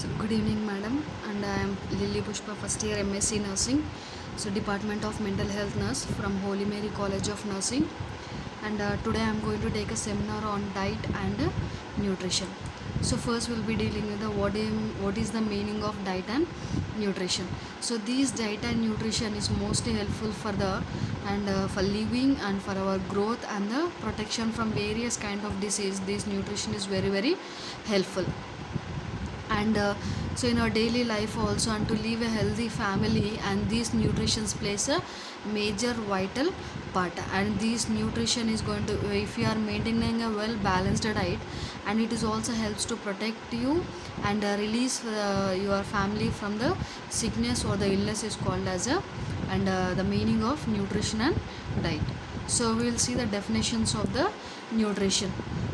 So good evening, madam, and I am Lily Pushpa, first year MSc Nursing. So Department of Mental Health Nurse from Holy Mary College of Nursing. And today I am going to take a seminar on diet and nutrition. So first we'll be dealing with the what is the meaning of diet and nutrition. So these diet and nutrition is mostly helpful for the and for living and for our growth and the protection from various kind of disease. This nutrition is very helpful. And so in our daily life also, and to live a healthy family, and these nutrition plays a major vital part. And this nutrition is going to, if you are maintaining a well balanced diet, and it is also helps to protect you and release your family from the sickness or the illness is called as a and the meaning of nutrition and diet. So we will see the definitions of the nutrition.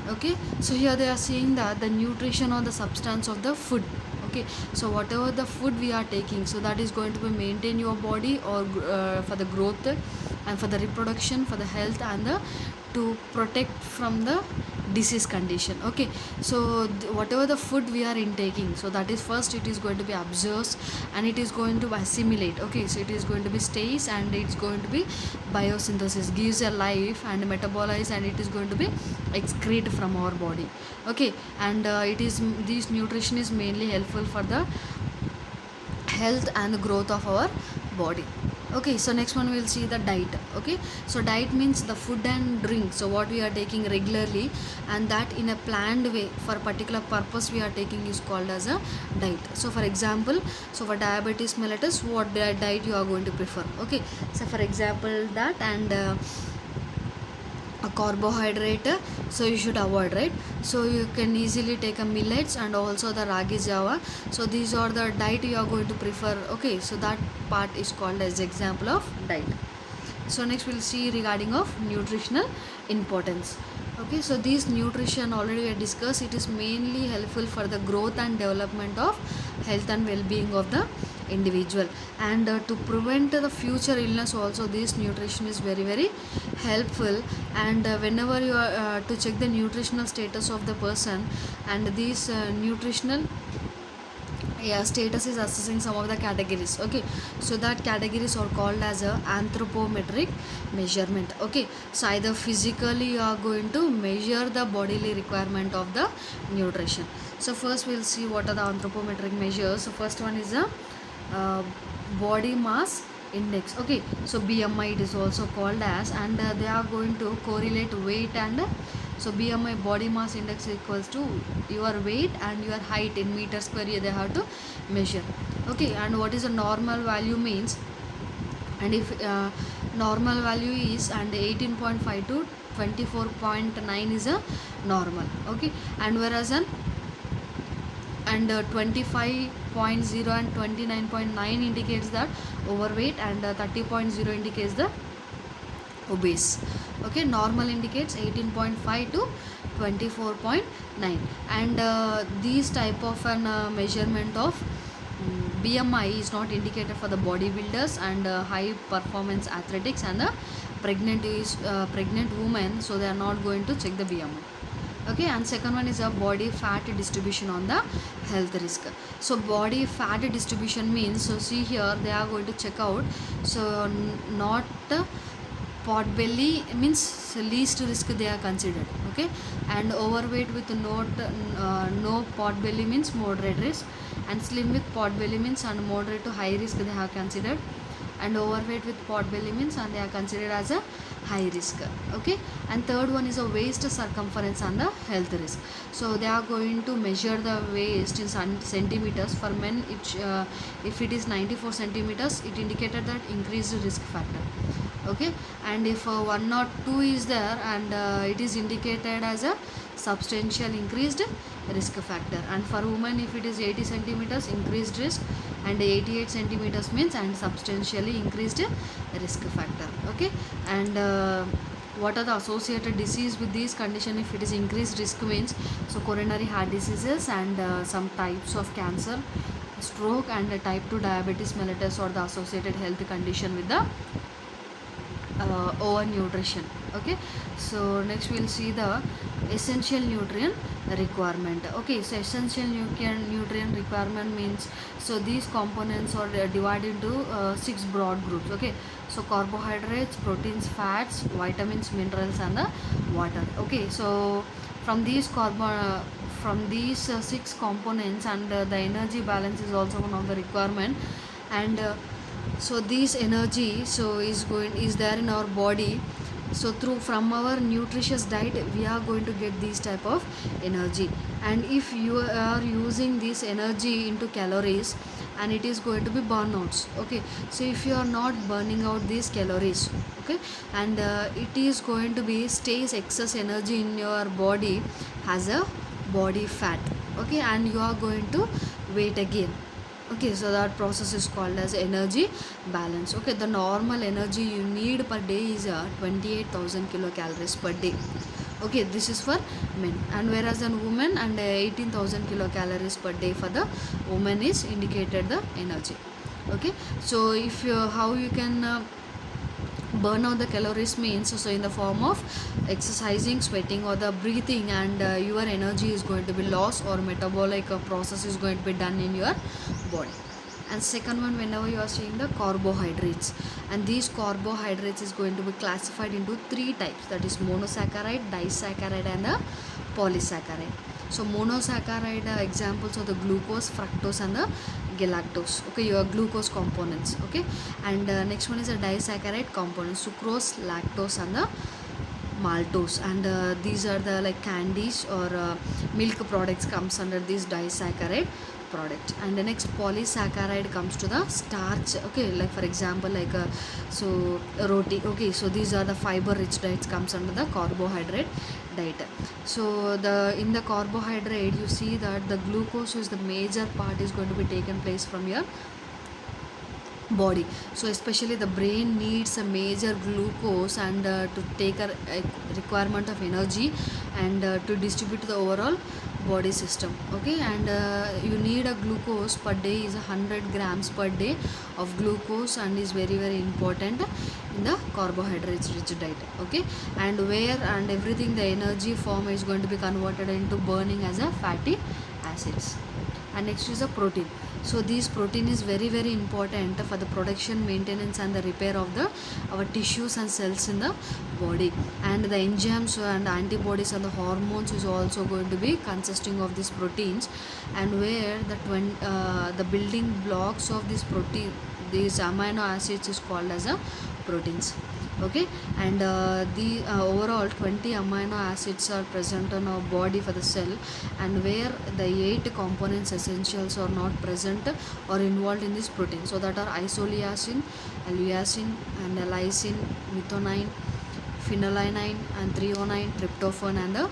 Okay, so here they are saying that the nutrition or the substance of the food. Okay, so whatever the food we are taking, so that is going to be maintain your body or for the growth and for the reproduction, for the health, and the to protect from the disease condition. Okay, so whatever the food we are intaking, so that is first it is going to be absorbed and it is going to assimilate. Okay, so it is going to be stays and it's going to be biosynthesis, gives a life and metabolize, and it is going to be excrete from our body. Okay, and it is this nutrition is mainly helpful for the health and the growth of our body. Okay, so next one we'll see the diet. Okay, so diet means the food and drink, so what we are taking regularly, and that in a planned way for a particular purpose we are taking is called as a diet. So for example, so for diabetes mellitus, what diet you are going to prefer? Okay, so for example that, and a carbohydrate, so you should avoid, right? So you can easily take a millets and also the ragi java. So these are the diet you are going to prefer. Okay, so that part is called as example of diet. So next we'll see regarding of nutritional importance. Okay, so this nutrition already we discussed, it is mainly helpful for the growth and development of health and well-being of the individual, and to prevent the future illness also this nutrition is very helpful. And whenever you are to check the nutritional status of the person, and this nutritional status is assessing some of the categories. Okay, so that categories are called as a anthropometric measurement. Okay, so either physically you are going to measure the bodily requirement of the nutrition. So first we'll see what are the anthropometric measures. So first one is a body mass index. Okay, so BMI it is also called as, and they are going to correlate weight and so BMI, body mass index, equals to your weight and your height in meters square they have to measure. Okay, and what is a normal value means, and if normal value is and 18.5 to 24.9 is a normal. Okay, and whereas an and 25.0 and 29.9 indicates that overweight, and 30.0 indicates the obese. Okay, normal indicates 18.5 to 24.9, and these type of an measurement of BMI is not indicated for the bodybuilders and high performance athletics and the pregnant women, so they are not going to check the BMI. Okay, and second one is a body fat distribution on the health risk. So body fat distribution means, so see here they are going to check out, so not pot belly means least risk they are considered. Okay, and overweight with no pot belly means moderate risk, and slim with pot belly means and moderate to high risk they have considered, and overweight with pot belly means and they are considered as a high risk. Okay, and third one is a waist circumference and the health risk. So they are going to measure the waist in centimeters. For men, if it is 94 centimeters, it indicated that increased risk factor. Okay, and if 1 or 2 is there, and it is indicated as a substantial increased risk factor. And for women, if it is 80 centimeters, increased risk, and 88 centimeters means and substantially increased risk factor. Okay, and what are the associated disease with these condition? If it is increased risk means, so coronary heart diseases and some types of cancer, stroke, and type 2 diabetes mellitus, or the associated health condition with the overnutrition. Okay, so next we'll see the essential nutrient requirement. Okay, so essential nutrient requirement means, so these components are divided into 6 broad groups. Okay, so carbohydrates, proteins, fats, vitamins, minerals, and the water. Okay, so from these from these 6 components, and the energy balance is also one of the requirement. And so this energy so is there in our body. So through from our nutritious diet we are going to get these type of energy. And if you are using this energy into calories, and it is going to be burnouts. Okay, so if you are not burning out these calories, okay, and it is going to be stays excess energy in your body as a body fat. Okay, and you are going to weight again. Okay, so that process is called as energy balance. Okay, the normal energy you need per day is 28,000 kilocalories per day. Okay, this is for men, and whereas in women, and 18,000 kilocalories per day for the woman is indicated the energy. Okay, so if you how you can burn out the calories means, so in the form of exercising, sweating, or the breathing, and your energy is going to be lost, or metabolic process is going to be done in your body. And second one, whenever you are seeing the carbohydrates, and these carbohydrates is going to be classified into 3 types, that is monosaccharide, disaccharide, and the polysaccharide. So monosaccharide examples of the glucose, fructose, and the galactose. Okay, your glucose components. Okay, and next one is a disaccharide components, sucrose, lactose, and the maltose. And these are the like candies or milk products comes under this disaccharide product. And the next polysaccharide comes to the starch. Okay, like for example like so roti. Okay, so these are the fiber rich diets comes under the carbohydrate diet. So the in the carbohydrate you see that the glucose is the major part is going to be taken place from your body. So especially the brain needs a major glucose, and to take a requirement of energy, and to distribute to the overall body system. Okay, and you need a glucose per day is 100 grams per day of glucose, and is very very important in the carbohydrates rich diet. Okay, and where and everything the energy form is going to be converted into burning as a fatty acids. And next is a protein. So this protein is very very important for the production, maintenance, and the repair of the our tissues and cells in the body. And the enzymes and antibodies and the hormones is also going to be consisting of these proteins. And where the building blocks of this protein, these amino acids, is called as a proteins. Okay, and the overall 20 amino acids are present on our body for the cell, and where the 8 components essentials are not present or involved in this protein, so that are isoleucine, leucine, and lysine, methionine, phenylalanine, and threonine, tryptophan, and the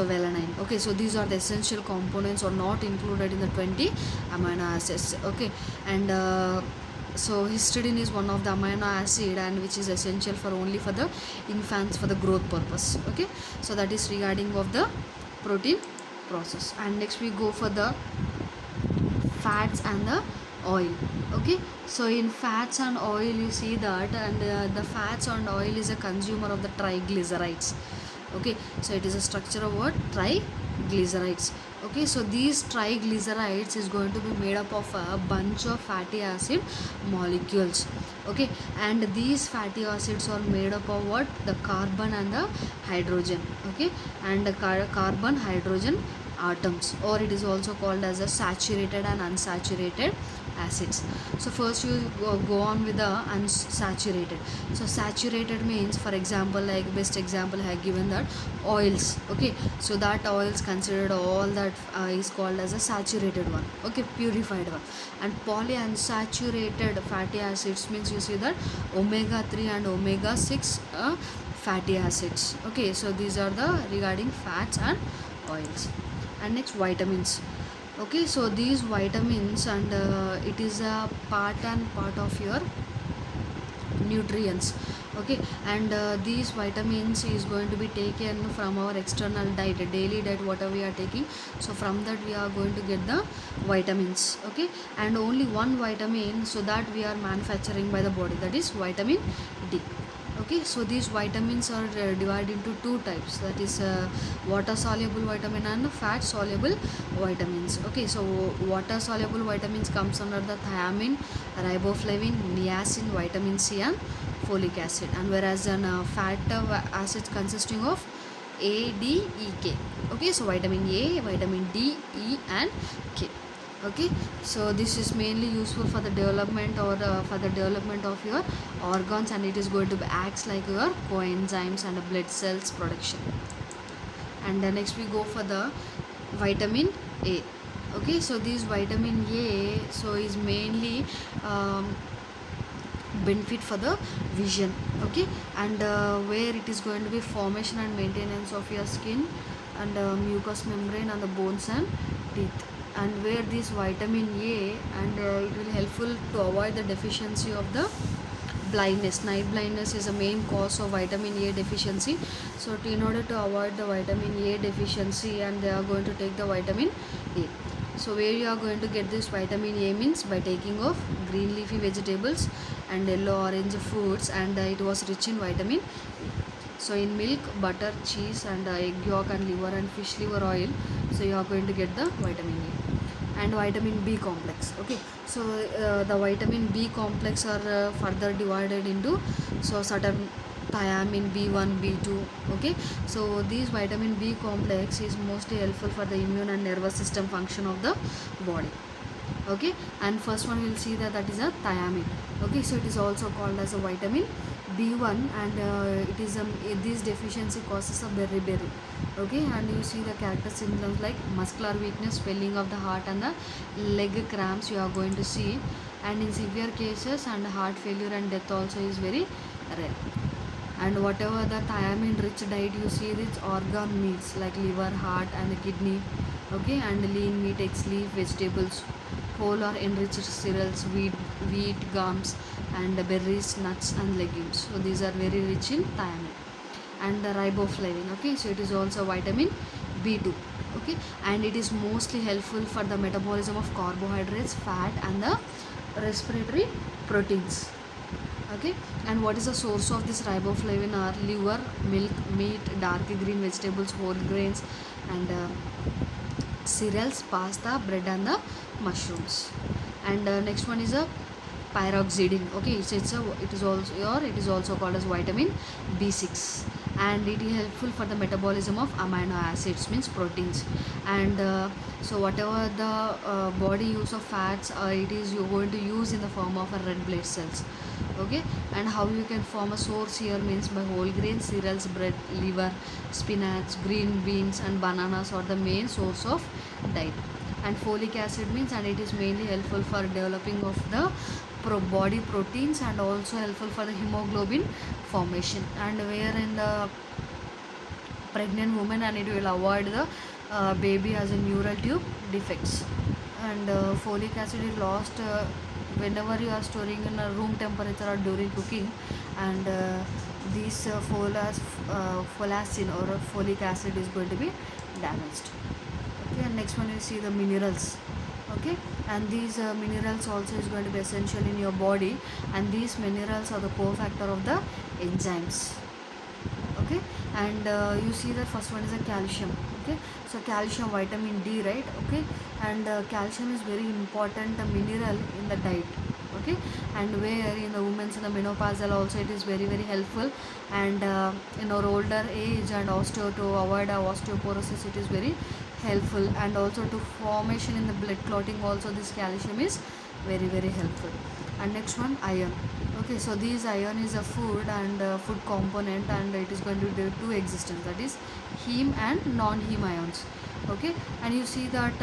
valine. Okay, so these are the essential components are not included in the 20 amino acids. Okay, and so histidine is one of the amino acid, and which is essential for only for the infants for the growth purpose. Okay, so that is regarding of the protein process. And next we go for the fats and the oil. Okay, so in fats and oil you see that, and the fats and oil is a consumer of the triglycerides. Okay, so it is a structure of what? Triglycerides. Okay, so these triglycerides is going to be made up of a bunch of fatty acid molecules. Okay, and these fatty acids are made up of what? The carbon and the hydrogen. Okay, and the carbon hydrogen atoms, or it is also called as a saturated and unsaturated acids. So first you go on with the unsaturated. So saturated means, for example, like best example I have given that oils. Okay, so that oils considered all that is called as a saturated one. Okay, purified one. And polyunsaturated fatty acids means you see that omega 3 and omega 6 fatty acids. Okay, so these are the regarding fats and oils. And next, vitamins. Okay, so these vitamins, and it is a part of your nutrients. Okay, and these vitamins is going to be taken from our external diet, daily diet, whatever we are taking. So from that we are going to get the vitamins. Okay, and only one vitamin so that we are manufacturing by the body, that is vitamin D. Okay, so these vitamins are divided into two types, that is water soluble vitamin and fat soluble vitamins. Okay, so water soluble vitamins comes under the thiamine, riboflavin, niacin, vitamin C and folic acid, and whereas an fat acid consisting of A, D, E, K. Okay, so vitamin A, vitamin D, E and K. Okay, so this is mainly useful for the development or for the development of your organs, and it is going to acts like your coenzymes and blood cells production. And next we go for the vitamin A. Okay, so this vitamin A so is mainly benefit for the vision. Okay, and where it is going to be formation and maintenance of your skin and mucous membrane and the bones and teeth, and where this vitamin A and it will helpful to avoid the deficiency of the blindness. Night blindness is a main cause of vitamin A deficiency, so in order to avoid the vitamin A deficiency, and they are going to take the vitamin A. So where you are going to get this vitamin A means by taking of green leafy vegetables and yellow orange foods, and it was rich in vitamin A. So in milk, butter, cheese and egg yolk and liver and fish liver oil, so you are going to get the vitamin A. And vitamin B complex. Okay, so the vitamin B complex are further divided into so certain thiamine, B1, B2. Okay, so this vitamin B complex is mostly helpful for the immune and nervous system function of the body. Okay, and first one we'll see that is a thiamine. Okay, so it is also called as a vitamin B1, and it is this deficiency causes a beriberi. Okay, and you see the character symptoms like muscular weakness, swelling of the heart and the leg cramps you are going to see, and in severe cases and heart failure and death also is very rare. And whatever the thiamine rich diet you see, it's organ meats like liver, heart and the kidney. Okay, and lean meat, eggs, leaf, vegetables, whole or enriched cereals, wheat, gums and berries, nuts and legumes. So these are very rich in thiamine. And the riboflavin. Okay, so it is also vitamin B2. Okay, and it is mostly helpful for the metabolism of carbohydrates, fat and the respiratory proteins. Okay, and what is the source of this riboflavin are liver, milk, meat, dark green vegetables, whole grains and cereals, pasta, bread and the mushrooms. And next one is a pyroxidin. Okay, it is also called as vitamin B6, and it is helpful for the metabolism of amino acids means proteins. And so whatever the body use of fats, it is you going to use in the form of a red blood cells. Okay, and how you can form a source here means by whole grain cereals, bread, liver, spinach, green beans and bananas are the main source of diet. And folic acid means, and it is mainly helpful for developing of the body proteins and also helpful for the hemoglobin formation, and where in the pregnant woman, and it will avoid the baby as a neural tube defects. And folic acid is lost whenever you are storing in a room temperature or during cooking, and this folacin or folic acid is going to be damaged. Okay, and next one you see the minerals. Okay, and these minerals also is going to be essential in your body, and these minerals are the cofactor of the enzymes. Okay, and you see the first one is a calcium. Okay, so calcium, vitamin D, right? Okay, and calcium is very important mineral in the diet. Okay, and where in the women's in the menopausal also it is very helpful, and in our older age and to avoid osteoporosis it is very helpful, and also to formation in the blood clotting also this calcium is very helpful. And next one, iron. Okay, so this iron is a food and food component, and it is going to do two existence, that is heme and non-heme ions. Okay, and you see that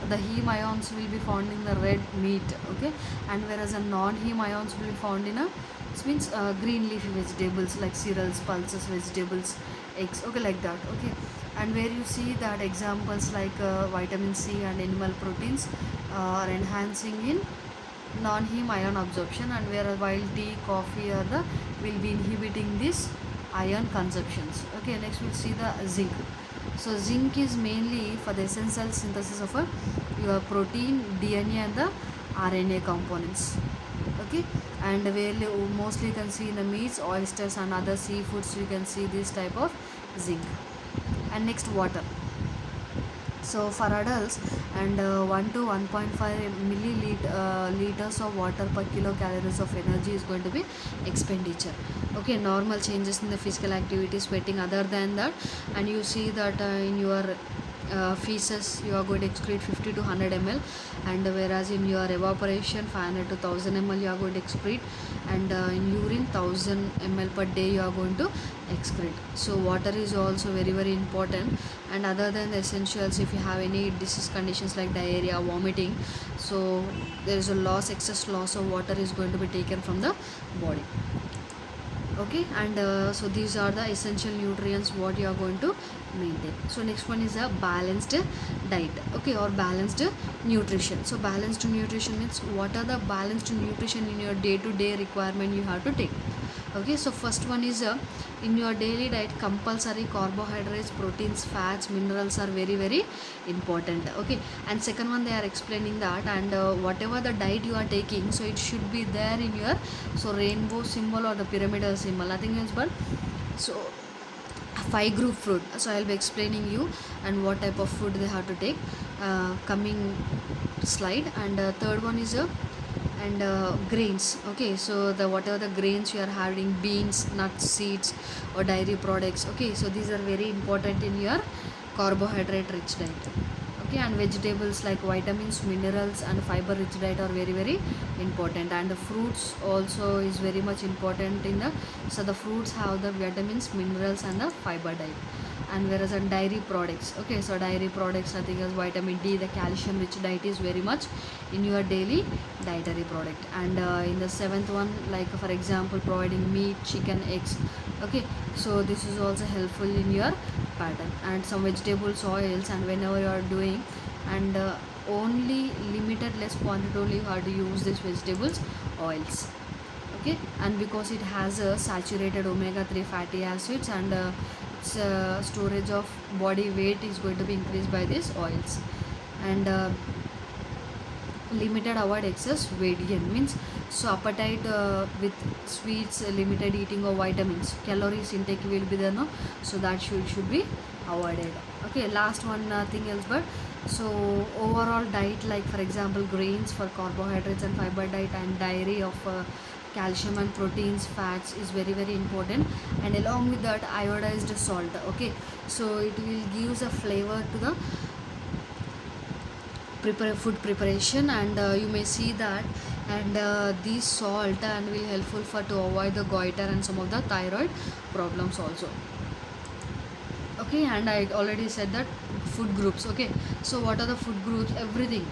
the heme ions will be found in the red meat. Okay, and whereas the non-heme ions will be found in this means green leafy vegetables like cereals, pulses, vegetables, eggs. Okay, like that. Okay, and where you see that examples like vitamin C and animal proteins are enhancing in non-heme ion absorption, and where while tea, coffee are the will be inhibiting this ion consumptions. Okay, next we'll see the zinc. So zinc is mainly for the essential synthesis of your protein, DNA and the RNA components. Okay, and where mostly you can see in the meats, oysters and other seafoods you can see this type of zinc. And next, water. So for adults, and 1 to 1.5 liters of water per kilocalories of energy is going to be expenditure. Okay, normal changes in the physical activity, sweating, other than that, and you see that in your feces you are going to excrete 50 to 100 ml, and whereas in your evaporation 500 to 1000 ml you are going to excrete, and in urine 1000 ml per day you are going to excrete. So water is also very very important. And other than the essentials, if you have any disease conditions like diarrhea, vomiting, so there is a excess loss of water is going to be taken from the body. Okay, and so these are the essential nutrients what you are going to maintain. So next one is a balanced diet, okay, or balanced nutrition. So balanced nutrition means what are the balanced nutrition in your day to day requirement you have to take. Okay, so first one is in your daily diet compulsory carbohydrates, proteins, fats, minerals are very very important. Okay, and second one they are explaining that, and whatever the diet you are taking, so it should be there in your so rainbow symbol or the pyramidal symbol, nothing else but so 5 group food. So I'll be explaining you and what type of food they have to take coming slide. And third one is and grains. Okay, so the whatever the grains you are having, beans, nuts, seeds or dairy products. Okay, so these are very important in your carbohydrate rich diet. Okay, and vegetables like vitamins, minerals and fiber rich diet are very very important. And the fruits also is very much important in the, so the fruits have the vitamins, minerals and the fiber diet. And whereas on dairy products, okay, so dairy products nothing as vitamin D, the calcium rich diet is very much in your daily dietary product. And in the seventh one, like for example providing meat, chicken, eggs. Okay, so this is also helpful in your pattern. And some vegetables, oils, and whenever you are doing, and only limited less quantity only you have to use these vegetables oils. Okay, and because it has a saturated omega-3 fatty acids, and its storage of body weight is going to be increased by these oils. And limited avoid excess weight gain means so appetite with sweets, limited eating of vitamins, calories intake will be there, no, so that should be avoided. Okay, last one nothing else but so overall diet, like for example grains for carbohydrates and fiber diet, and dairy of calcium and proteins, fats is very very important. And along with that iodized salt. Okay, so it will gives a flavor to the food preparation. And you may see that, and these salt and will helpful for to avoid the goiter and some of the thyroid problems also. Okay, and I already said that food groups. Okay, so what are the food groups, everything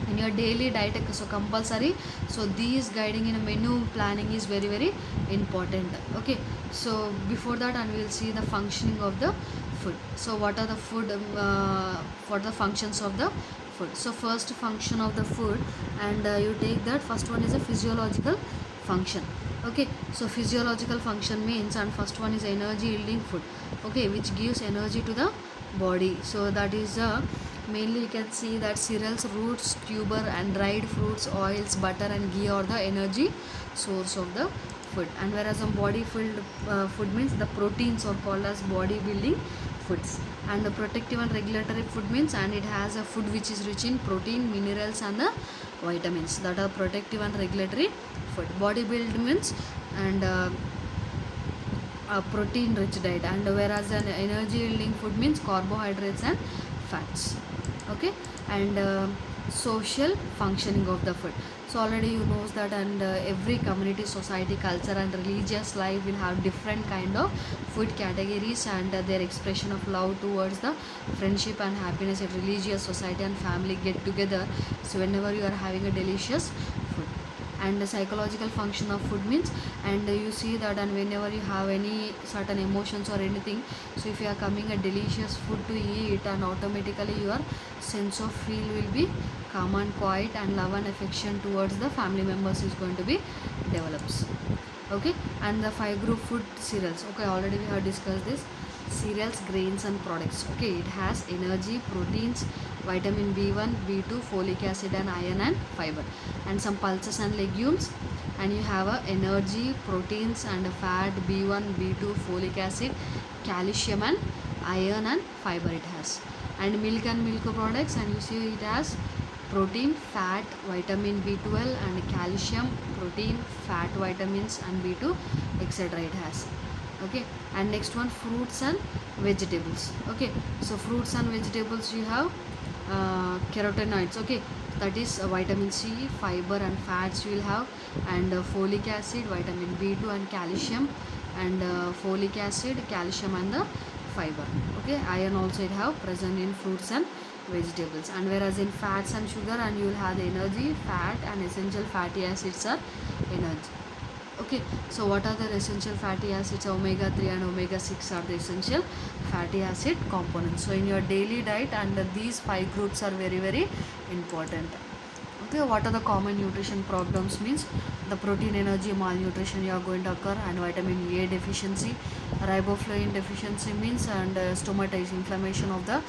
in your daily diet, so compulsory, so these guiding in a menu planning is very very important. Okay, so before that, and we'll see the functioning of the food. So what are the food for the functions of the food. So first function of the food, and you take that first one is a physiological function. Okay, so physiological function means, and first one is energy yielding food. Okay, which gives energy to the body. So that is mainly you can see that cereals, roots, tuber and dried fruits, oils, butter and ghee are the energy source of the food. And whereas on body filled food means the proteins are called as body building foods. And the protective and regulatory food means, and it has a food which is rich in protein, minerals and the vitamins, that are protective and regulatory food. Body build means, and a protein rich diet. And whereas an energy yielding food means carbohydrates and fats. Okay, and social functioning of the food. So already you knows that, and every community, society, culture and religious life will have different kind of food categories, and their expression of love towards the friendship and happiness in religious, society and family get together. So whenever you are having a delicious food. And the psychological function of food means, and you see that, and whenever you have any certain emotions or anything, so if you are coming a delicious food to eat, and automatically your sense of feel will be calm and quiet, and love and affection towards the family members is going to be develops. Okay, and the 5 group food cereals. Okay, already we have discussed this. cereals, grains and products. Okay, it has energy, proteins, vitamin B1, B2, folic acid and iron and fiber, and some pulses and legumes. And you have a energy, proteins and fat, B1, B2, folic acid, calcium and iron and fiber it has. And milk and milk products, and you see it has protein, fat, vitamin B12 and calcium, protein, fat, vitamins and B2, etc. it has. Okay, and next one, fruits and vegetables. Okay, so fruits and vegetables you have carotenoids. Okay, that is vitamin C, fiber and fats you will have, and folic acid, vitamin B2 and calcium, and folic acid, calcium and the fiber. Okay, iron also it have present in fruits and vegetables. And whereas in fats and sugar, and you will have the energy, fat and essential fatty acids are energy. Okay, so what are the essential fatty acids? Omega 3 and omega 6 are the essential fatty acid components. So in your daily diet, and these 5 groups are very very important. Okay, what are the common nutrition problems? Means the protein energy malnutrition you are going to occur, and vitamin A deficiency, riboflavin deficiency means, and stomatitis, inflammation of the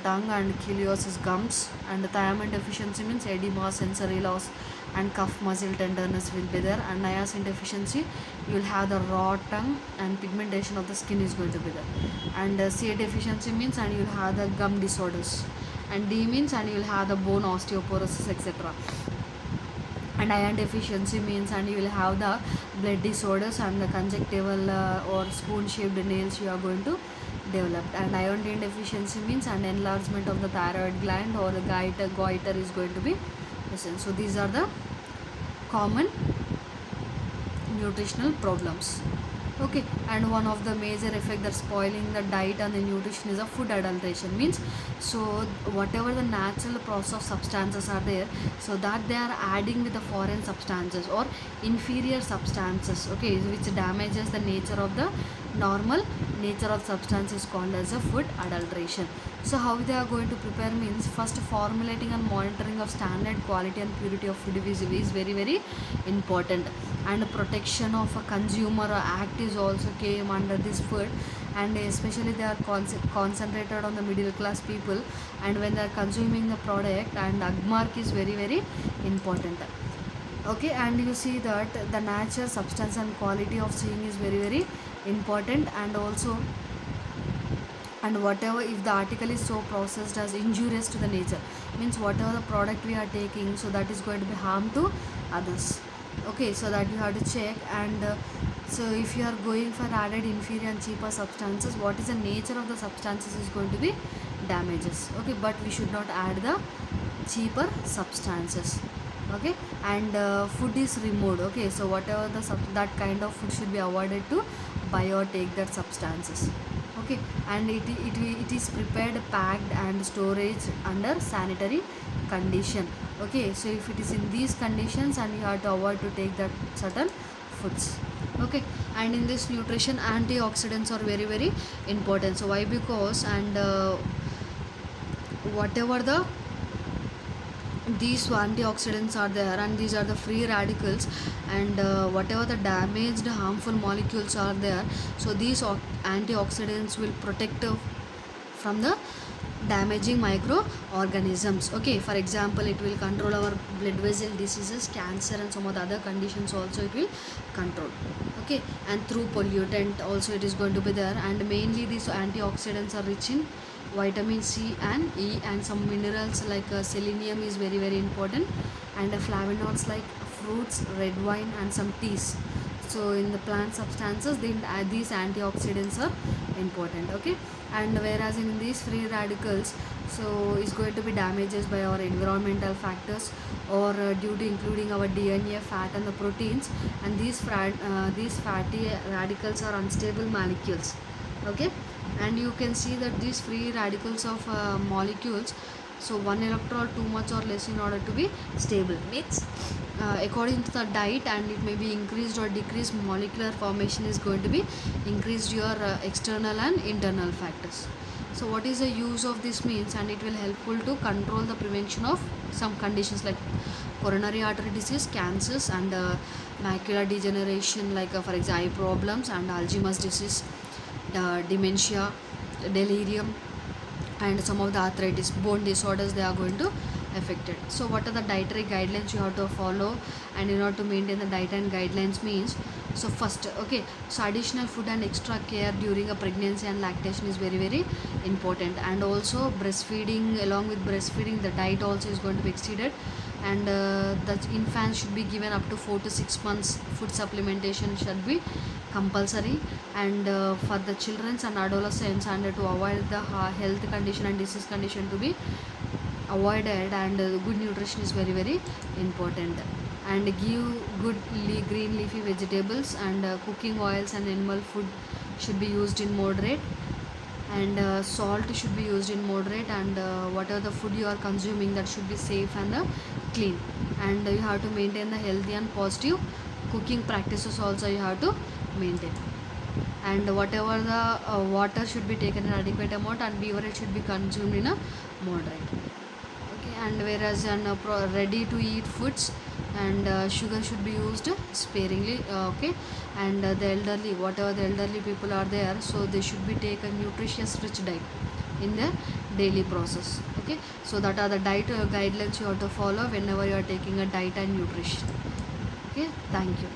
tongue and chiliosis gums, and thiamine deficiency means edema, sensory loss and cuff muscle tenderness will be there, and niacin deficiency you will have the raw tongue and pigmentation of the skin is going to be there, and C deficiency means, and you will have the gum disorders, and D means, and you will have the bone osteoporosis etc. And iron deficiency means, and you will have the blood disorders and the conjunctival or spoon shaped nails you are going to develop. And iodine deficiency means, and enlargement of the thyroid gland or the goiter is going to be present. So these are the common nutritional problems. Okay, and one of the major effect that's spoiling the diet and the nutrition is a food adulteration. Means, so whatever the natural process of substances are there, so that they are adding with the foreign substances or inferior substances, okay, which damages the nature of the normal nature of substance is called as a food adulteration. So how they are going to prepare means, first formulating and monitoring of standard quality and purity of food is very very important, and protection of a consumer act is also came under this food, and especially they are concentrated on the middle class people, and when they are consuming the product, and agmark is very very important. Okay, and you see that the nature, substance and quality of seeing is very very important, and also, and whatever if the article is so processed as injurious to the nature, means whatever the product we are taking, so that is going to be harm to others. Okay, so that you have to check. And so if you are going for added inferior and cheaper substances, what is the nature of the substances is going to be damages. Okay, but we should not add the cheaper substances. Okay, and food is removed. Okay, so whatever the that kind of food should be avoided to buy or take that substances. Okay, and it is prepared, packed and storage under sanitary condition. Okay, so if it is in these conditions, and you have to avoid to take that certain foods. Okay, and in this nutrition, antioxidants are very very important. So why? Because, and whatever the these antioxidants are there, and these are the free radicals, and whatever the damaged harmful molecules are there, so these antioxidants will protect from the damaging microorganisms. Okay, for example, it will control our blood vessel diseases, cancer and some of the other conditions also it will control. Okay, and through pollutant also it is going to be there, and mainly these antioxidants are rich in vitamin C and E, and some minerals like selenium is very very important, and flavonoids like fruits, red wine and some teas. So in the plant substances, then these antioxidants are important. Okay, and whereas in these free radicals, so is going to be damages by our environmental factors, or due to including our DNA, fat and the proteins, and these fatty radicals are unstable molecules. Okay, and you can see that these free radicals of molecules, so one electron too much or less in order to be stable, means according to the diet, and it may be increased or decreased, molecular formation is going to be increased your external and internal factors. So what is the use of this means, and it will helpful to control the prevention of some conditions like coronary artery disease, cancers and macular degeneration, like for example eye problems and Alzheimer's disease, dementia, delirium, and some of the arthritis, bone disorders, they are going to affect it. So what are the dietary guidelines you have to follow, and in order to maintain the diet and guidelines means, so first, okay, so additional food and extra care during a pregnancy and lactation is very very important. And also breastfeeding, along with breastfeeding the diet also is going to be exceeded. And the infants should be given up to 4 to 6 months food supplementation should be compulsory. And for the children and adolescents, and to avoid the health condition and disease condition to be avoided, and good nutrition is very very important. And give good green leafy vegetables, and cooking oils and animal food should be used in moderate. And salt should be used in moderate. And whatever the food you are consuming, that should be safe and clean. And you have to maintain the healthy and positive cooking practices also you have to maintain. And whatever the water should be taken in adequate amount, and beverage should be consumed in a moderate. Okay, and whereas ready to eat foods, and sugar should be used sparingly. Okay, and the elderly, whatever the elderly people are there, so they should be take a nutritious rich diet in their daily process. Okay, so that are the diet guidelines you have to follow whenever you are taking a diet and nutrition. Okay, thank you.